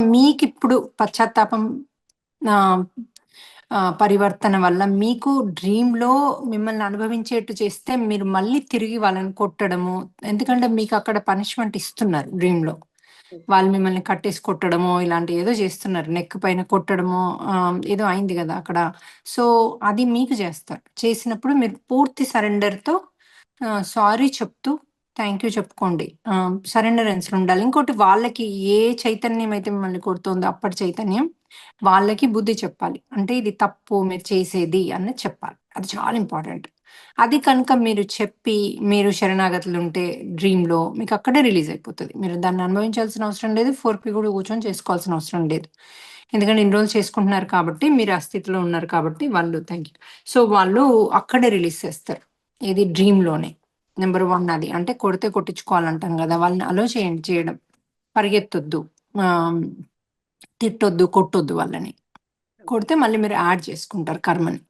మీకిప్పుడు పశ్చాత్తాపం ఆహ్, పరివర్తన వల్ల మీకు డ్రీమ్‌లో మిమ్మల్ని అనుభవించేట్టు చేస్తే మీరు మళ్ళీ తిరిగి వాళ్ళని కొట్టడము, ఎందుకంటే మీకక్కడ పనిష్మెంట్ ఇస్తున్నారు డ్రీమ్‌లో. ఓకే. వాళ్ళు మిమ్మల్ని కట్టేసి కొట్టడమో, ఇలాంటివి ఏదో చేస్తున్నారు. నెక్ పైన కొట్టడమో ఏదో అయింది గదా! అక్కడ. సో, అది మీకు చేస్తారు. చేసినప్పుడు మీరు పూర్తి సరెండర్‌తో సారీ చెప్తూ థాంక్ యూ చెప్పుకోండి. సరెండరెన్స్ ఉండాలి. ఇంకోటి వాళ్ళకి ఏ చైతన్యం అయితే మిమ్మల్ని కొడుతోందో అప్పటి చైతన్యం, వాళ్ళకి బుద్ధి చెప్పాలి. అంటే ఇది తప్పు మీరు చేసేది అన్నది చెప్పాలి. అది చాలా ఇంపార్టెంట్. అది కనుక మీరు చెప్పి, మీరు శరణాగతులుంటే డ్రీమ్‌లో మీకక్కడే రిలీజ్ అయిపోతది. మీరు దాన్ని అనుభవించాల్సిన అవసరం లేదు. 4పీ కూడా కూర్చొని చేసుకోవాల్సిన అవసరం లేదు. ఎందుకంటే ఇన్ని రోజులు చేసుకుంటున్నారు కాబట్టి, మీరు ఆ స్థితిలో ఉన్నారు కాబట్టి వాళ్ళు థాంక్ యూ. సో, వాళ్ళు అక్కడే రిలీజ్ చేస్తారు. ఏది డ్రీమ్‌లోనే. నంబర్ 1 అది. అంటే కొడితే కొట్టించుకోవాలంటాం గదా! వాళ్ళని అలో చేయండి చేయడం. పరిగెత్తొద్దు. ఆహ్, తిట్టొద్దు, కొట్టొద్దు వాళ్ళని. కొడితే మళ్ళీ మీరు యాడ్ చేసుకుంటారు కర్మని.